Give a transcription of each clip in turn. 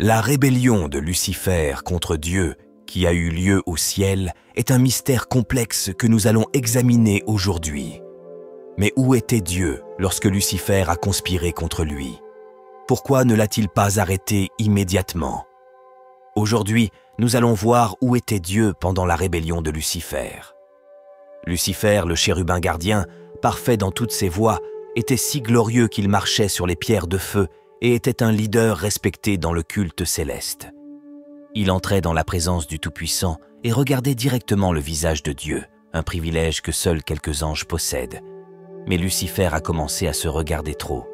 La rébellion de Lucifer contre Dieu qui a eu lieu au ciel est un mystère complexe que nous allons examiner aujourd'hui. Mais où était Dieu lorsque Lucifer a conspiré contre lui? Pourquoi ne l'a-t-il pas arrêté immédiatement? Aujourd'hui, nous allons voir où était Dieu pendant la rébellion de Lucifer. Lucifer, le chérubin gardien, parfait dans toutes ses voies, était si glorieux qu'il marchait sur les pierres de feu et était un leader respecté dans le culte céleste. Il entrait dans la présence du Tout-Puissant et regardait directement le visage de Dieu, un privilège que seuls quelques anges possèdent. Mais Lucifer a commencé à se regarder trop.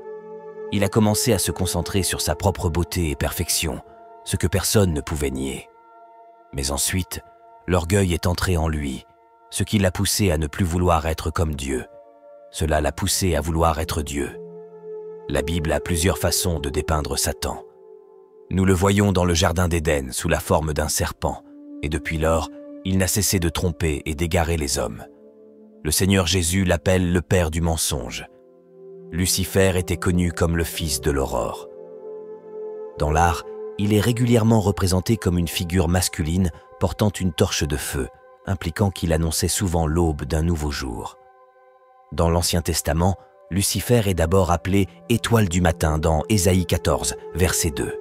Il a commencé à se concentrer sur sa propre beauté et perfection, ce que personne ne pouvait nier. Mais ensuite, l'orgueil est entré en lui, ce qui l'a poussé à ne plus vouloir être comme Dieu. Cela l'a poussé à vouloir être Dieu. La Bible a plusieurs façons de dépeindre Satan. Nous le voyons dans le jardin d'Éden sous la forme d'un serpent, et depuis lors, il n'a cessé de tromper et d'égarer les hommes. Le Seigneur Jésus l'appelle le père du mensonge. Lucifer était connu comme le fils de l'aurore. Dans l'art, il est régulièrement représenté comme une figure masculine portant une torche de feu, impliquant qu'il annonçait souvent l'aube d'un nouveau jour. Dans l'Ancien Testament, Lucifer est d'abord appelé « étoile du matin » dans Ésaïe 14, verset 2.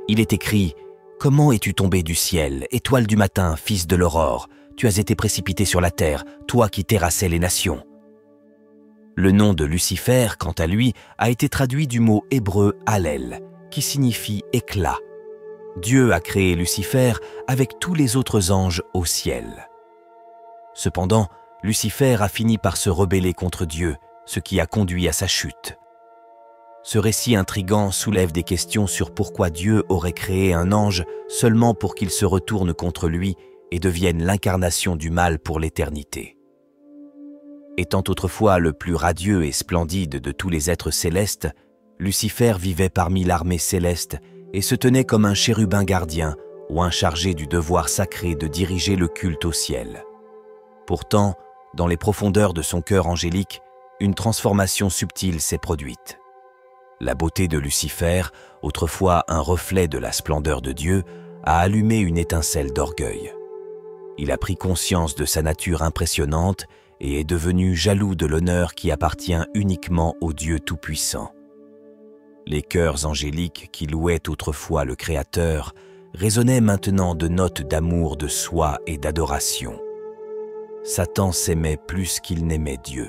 Il est écrit « Comment es-tu tombé du ciel, étoile du matin, fils de l'aurore? Tu as été précipité sur la terre, toi qui terrassais les nations. » Le nom de Lucifer, quant à lui, a été traduit du mot hébreu « Hallel », qui signifie « éclat ». Dieu a créé Lucifer avec tous les autres anges au ciel. Cependant, Lucifer a fini par se rebeller contre Dieu, ce qui a conduit à sa chute. Ce récit intrigant soulève des questions sur pourquoi Dieu aurait créé un ange seulement pour qu'il se retourne contre lui et devienne l'incarnation du mal pour l'éternité. Étant autrefois le plus radieux et splendide de tous les êtres célestes, Lucifer vivait parmi l'armée céleste et se tenait comme un chérubin gardien ou un chargé du devoir sacré de diriger le culte au ciel. Pourtant, dans les profondeurs de son cœur angélique, une transformation subtile s'est produite. La beauté de Lucifer, autrefois un reflet de la splendeur de Dieu, a allumé une étincelle d'orgueil. Il a pris conscience de sa nature impressionnante et est devenu jaloux de l'honneur qui appartient uniquement au Dieu Tout-Puissant. Les chœurs angéliques qui louaient autrefois le Créateur résonnaient maintenant de notes d'amour de soi et d'adoration. Satan s'aimait plus qu'il n'aimait Dieu.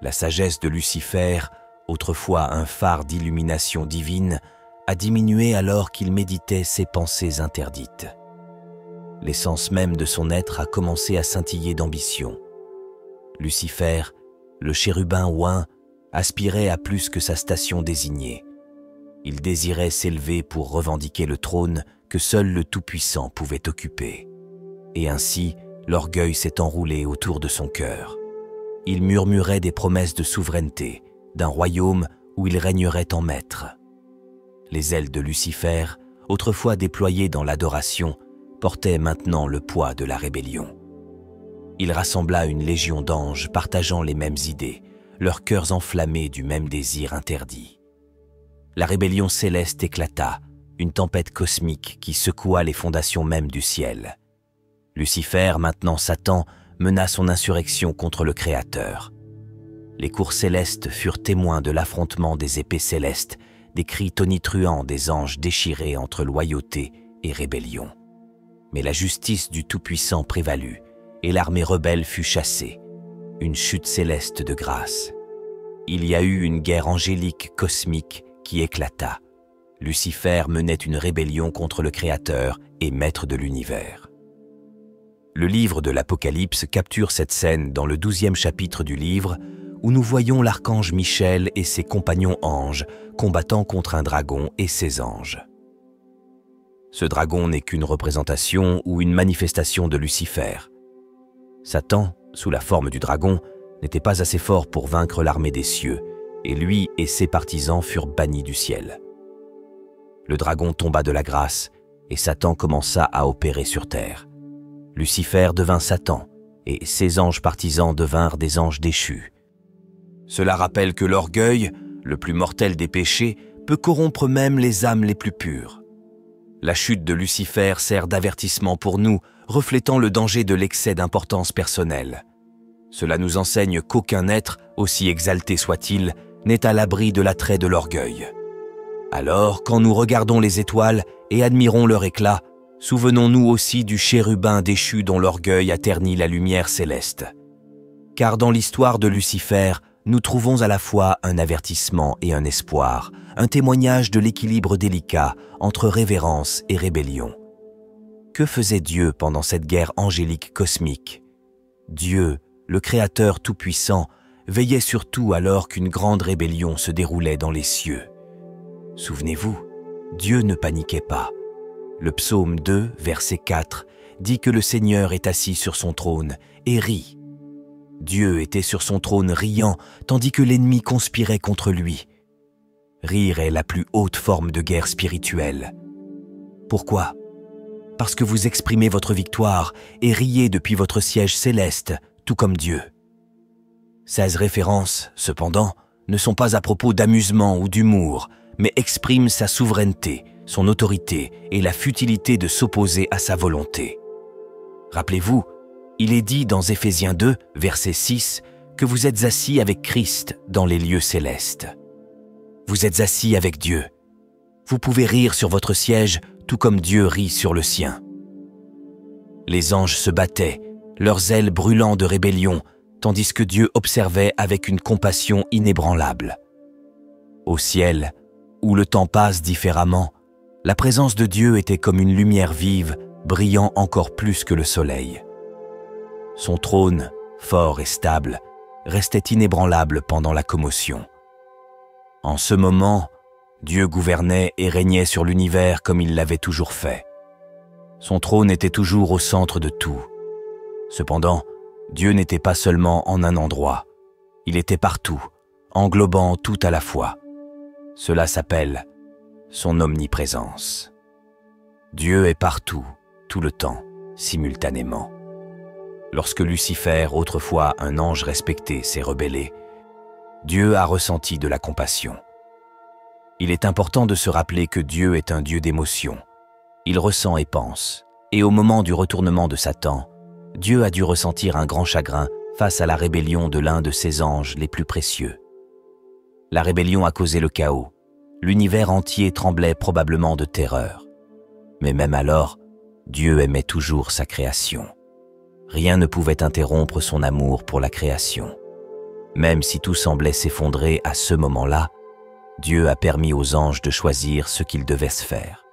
La sagesse de Lucifer, autrefois un phare d'illumination divine, a diminué alors qu'il méditait ses pensées interdites. L'essence même de son être a commencé à scintiller d'ambition. Lucifer, le chérubin oint, aspirait à plus que sa station désignée. Il désirait s'élever pour revendiquer le trône que seul le Tout-Puissant pouvait occuper. Et ainsi, l'orgueil s'est enroulé autour de son cœur. Il murmurait des promesses de souveraineté, d'un royaume où il régnerait en maître. Les ailes de Lucifer, autrefois déployées dans l'adoration, portaient maintenant le poids de la rébellion. Il rassembla une légion d'anges partageant les mêmes idées, leurs cœurs enflammés du même désir interdit. La rébellion céleste éclata, une tempête cosmique qui secoua les fondations mêmes du ciel. Lucifer, maintenant Satan, mena son insurrection contre le Créateur. Les cours célestes furent témoins de l'affrontement des épées célestes, des cris tonitruants des anges déchirés entre loyauté et rébellion. Mais la justice du Tout-Puissant prévalut, et l'armée rebelle fut chassée. Une chute céleste de grâce. Il y a eu une guerre angélique cosmique qui éclata. Lucifer menait une rébellion contre le Créateur et maître de l'univers. Le livre de l'Apocalypse capture cette scène dans le 12e chapitre du livre où nous voyons l'archange Michel et ses compagnons anges combattant contre un dragon et ses anges. Ce dragon n'est qu'une représentation ou une manifestation de Lucifer. Satan, sous la forme du dragon, n'était pas assez fort pour vaincre l'armée des cieux, et lui et ses partisans furent bannis du ciel. Le dragon tomba de la grâce, et Satan commença à opérer sur terre. Lucifer devint Satan, et ses anges partisans devinrent des anges déchus. Cela rappelle que l'orgueil, le plus mortel des péchés, peut corrompre même les âmes les plus pures. La chute de Lucifer sert d'avertissement pour nous, reflétant le danger de l'excès d'importance personnelle. Cela nous enseigne qu'aucun être, aussi exalté soit-il, n'est à l'abri de l'attrait de l'orgueil. Alors, quand nous regardons les étoiles et admirons leur éclat, souvenons-nous aussi du chérubin déchu dont l'orgueil a terni la lumière céleste. Car dans l'histoire de Lucifer, nous trouvons à la fois un avertissement et un espoir, un témoignage de l'équilibre délicat entre révérence et rébellion. Que faisait Dieu pendant cette guerre angélique cosmique? Dieu, le Créateur tout-puissant, veillait sur tout alors qu'une grande rébellion se déroulait dans les cieux. Souvenez-vous, Dieu ne paniquait pas. Le psaume 2, verset 4, dit que le Seigneur est assis sur son trône et rit. Dieu était sur son trône riant, tandis que l'ennemi conspirait contre lui. Rire est la plus haute forme de guerre spirituelle. Pourquoi? Parce que vous exprimez votre victoire et riez depuis votre siège céleste, tout comme Dieu. Ces références, cependant, ne sont pas à propos d'amusement ou d'humour, mais expriment sa souveraineté, son autorité et la futilité de s'opposer à sa volonté. Rappelez-vous, il est dit dans Éphésiens 2, verset 6, que vous êtes assis avec Christ dans les lieux célestes. Vous êtes assis avec Dieu. Vous pouvez rire sur votre siège, tout comme Dieu rit sur le sien. Les anges se battaient, leurs ailes brûlant de rébellion, tandis que Dieu observait avec une compassion inébranlable. Au ciel, où le temps passe différemment, la présence de Dieu était comme une lumière vive, brillant encore plus que le soleil. Son trône, fort et stable, restait inébranlable pendant la commotion. En ce moment, Dieu gouvernait et régnait sur l'univers comme il l'avait toujours fait. Son trône était toujours au centre de tout. Cependant, Dieu n'était pas seulement en un endroit, il était partout, englobant tout à la fois. Cela s'appelle son omniprésence. Dieu est partout, tout le temps, simultanément. Lorsque Lucifer, autrefois un ange respecté, s'est rebellé, Dieu a ressenti de la compassion. Il est important de se rappeler que Dieu est un Dieu d'émotion. Il ressent et pense, et au moment du retournement de Satan, Dieu a dû ressentir un grand chagrin face à la rébellion de l'un de ses anges les plus précieux. La rébellion a causé le chaos. L'univers entier tremblait probablement de terreur. Mais même alors, Dieu aimait toujours sa création. Rien ne pouvait interrompre son amour pour la création. Même si tout semblait s'effondrer à ce moment-là, Dieu a permis aux anges de choisir ce qu'ils devaient se faire.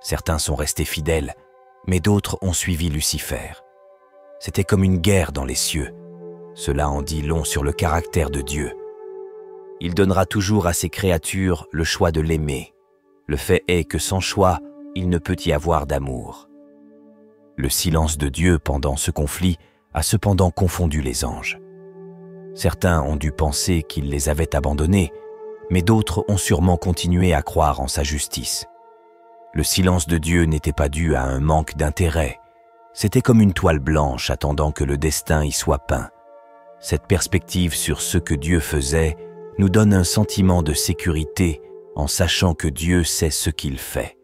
Certains sont restés fidèles, mais d'autres ont suivi Lucifer. C'était comme une guerre dans les cieux. Cela en dit long sur le caractère de Dieu. Il donnera toujours à ses créatures le choix de l'aimer. Le fait est que sans choix, il ne peut y avoir d'amour. Le silence de Dieu pendant ce conflit a cependant confondu les anges. Certains ont dû penser qu'il les avait abandonnés, mais d'autres ont sûrement continué à croire en sa justice. Le silence de Dieu n'était pas dû à un manque d'intérêt. C'était comme une toile blanche attendant que le destin y soit peint. Cette perspective sur ce que Dieu faisait nous donne un sentiment de sécurité en sachant que Dieu sait ce qu'il fait.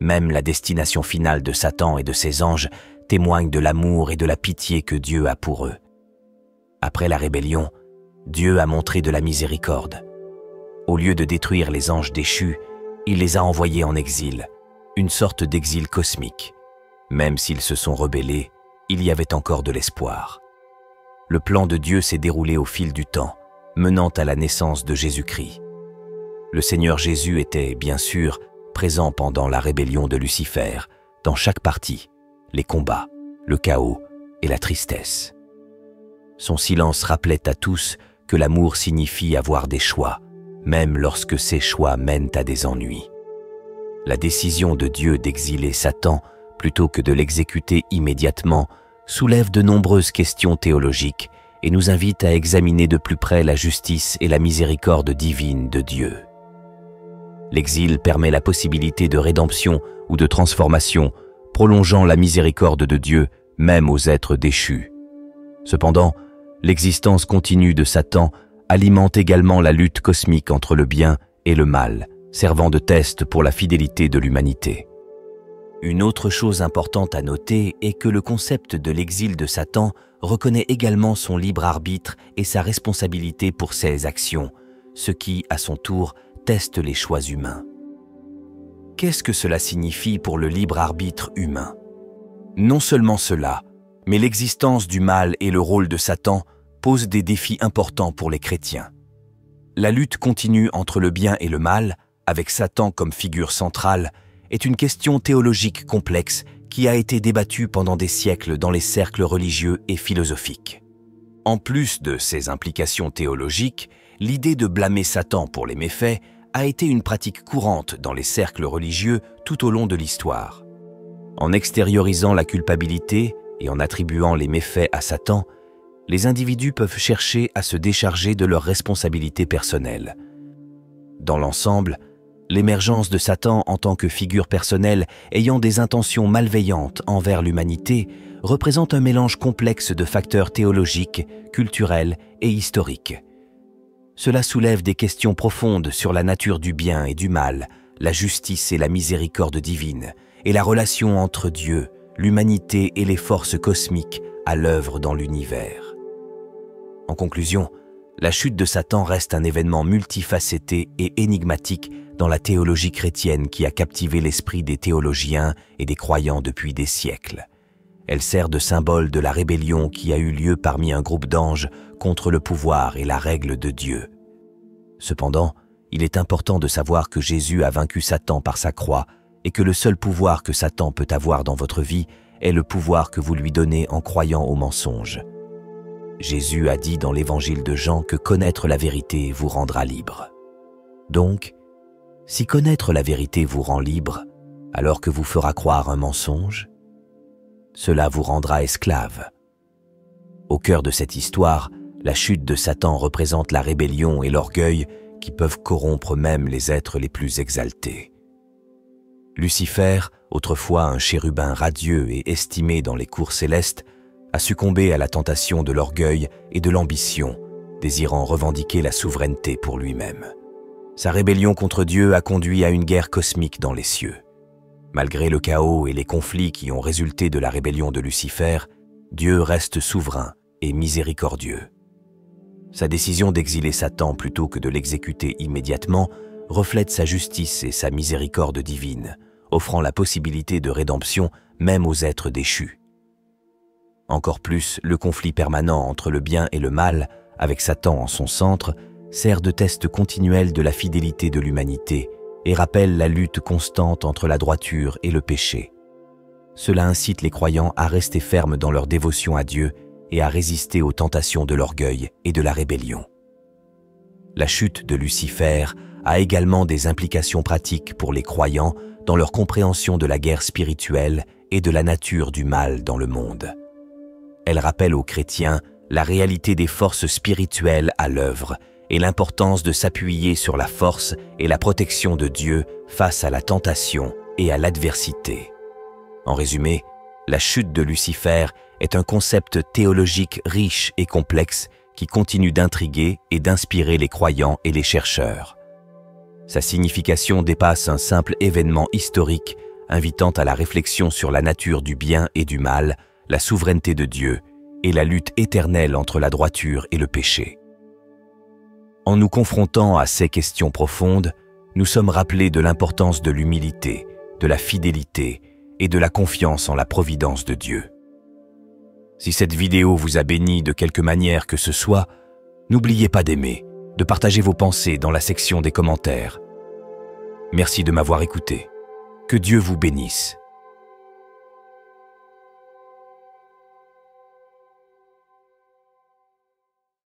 Même la destination finale de Satan et de ses anges témoigne de l'amour et de la pitié que Dieu a pour eux. Après la rébellion, Dieu a montré de la miséricorde. Au lieu de détruire les anges déchus, il les a envoyés en exil, une sorte d'exil cosmique. Même s'ils se sont rebellés, il y avait encore de l'espoir. Le plan de Dieu s'est déroulé au fil du temps, menant à la naissance de Jésus-Christ. Le Seigneur Jésus était, bien sûr, présent pendant la rébellion de Lucifer, dans chaque partie, les combats, le chaos et la tristesse. Son silence rappelait à tous que l'amour signifie avoir des choix, même lorsque ces choix mènent à des ennuis. La décision de Dieu d'exiler Satan plutôt que de l'exécuter immédiatement soulève de nombreuses questions théologiques et nous invite à examiner de plus près la justice et la miséricorde divine de Dieu. L'exil permet la possibilité de rédemption ou de transformation, prolongeant la miséricorde de Dieu même aux êtres déchus. Cependant, l'existence continue de Satan alimente également la lutte cosmique entre le bien et le mal, servant de test pour la fidélité de l'humanité. Une autre chose importante à noter est que le concept de l'exil de Satan reconnaît également son libre arbitre et sa responsabilité pour ses actions, ce qui, à son tour, teste les choix humains. Qu'est-ce que cela signifie pour le libre arbitre humain? Non seulement cela, mais l'existence du mal et le rôle de Satan posent des défis importants pour les chrétiens. La lutte continue entre le bien et le mal, avec Satan comme figure centrale, est une question théologique complexe qui a été débattue pendant des siècles dans les cercles religieux et philosophiques. En plus de ces implications théologiques, l'idée de blâmer Satan pour les méfaits a été une pratique courante dans les cercles religieux tout au long de l'histoire. En extériorisant la culpabilité et en attribuant les méfaits à Satan, les individus peuvent chercher à se décharger de leurs responsabilités personnelles. Dans l'ensemble, l'émergence de Satan en tant que figure personnelle ayant des intentions malveillantes envers l'humanité représente un mélange complexe de facteurs théologiques, culturels et historiques. Cela soulève des questions profondes sur la nature du bien et du mal, la justice et la miséricorde divine, et la relation entre Dieu, l'humanité et les forces cosmiques à l'œuvre dans l'univers. En conclusion, la chute de Satan reste un événement multifacetté et énigmatique dans la théologie chrétienne qui a captivé l'esprit des théologiens et des croyants depuis des siècles. Elle sert de symbole de la rébellion qui a eu lieu parmi un groupe d'anges contre le pouvoir et la règle de Dieu. Cependant, il est important de savoir que Jésus a vaincu Satan par sa croix et que le seul pouvoir que Satan peut avoir dans votre vie est le pouvoir que vous lui donnez en croyant au mensonge. Jésus a dit dans l'évangile de Jean que connaître la vérité vous rendra libre. Donc, si connaître la vérité vous rend libre, alors que vous fera croire un mensonge, cela vous rendra esclave. Au cœur de cette histoire, la chute de Satan représente la rébellion et l'orgueil qui peuvent corrompre même les êtres les plus exaltés. Lucifer, autrefois un chérubin radieux et estimé dans les cours célestes, a succombé à la tentation de l'orgueil et de l'ambition, désirant revendiquer la souveraineté pour lui-même. Sa rébellion contre Dieu a conduit à une guerre cosmique dans les cieux. Malgré le chaos et les conflits qui ont résulté de la rébellion de Lucifer, Dieu reste souverain et miséricordieux. Sa décision d'exiler Satan plutôt que de l'exécuter immédiatement reflète sa justice et sa miséricorde divine, offrant la possibilité de rédemption même aux êtres déchus. Encore plus, le conflit permanent entre le bien et le mal, avec Satan en son centre, sert de test continuel de la fidélité de l'humanité et rappelle la lutte constante entre la droiture et le péché. Cela incite les croyants à rester fermes dans leur dévotion à Dieu et à résister aux tentations de l'orgueil et de la rébellion. La chute de Lucifer a également des implications pratiques pour les croyants dans leur compréhension de la guerre spirituelle et de la nature du mal dans le monde. Elle rappelle aux chrétiens la réalité des forces spirituelles à l'œuvre et l'importance de s'appuyer sur la force et la protection de Dieu face à la tentation et à l'adversité. En résumé, la chute de Lucifer est un concept théologique riche et complexe qui continue d'intriguer et d'inspirer les croyants et les chercheurs. Sa signification dépasse un simple événement historique, invitant à la réflexion sur la nature du bien et du mal, la souveraineté de Dieu et la lutte éternelle entre la droiture et le péché. En nous confrontant à ces questions profondes, nous sommes rappelés de l'importance de l'humilité, de la fidélité et de la confiance en la providence de Dieu. Si cette vidéo vous a béni de quelque manière que ce soit, n'oubliez pas d'aimer, de partager vos pensées dans la section des commentaires. Merci de m'avoir écouté. Que Dieu vous bénisse.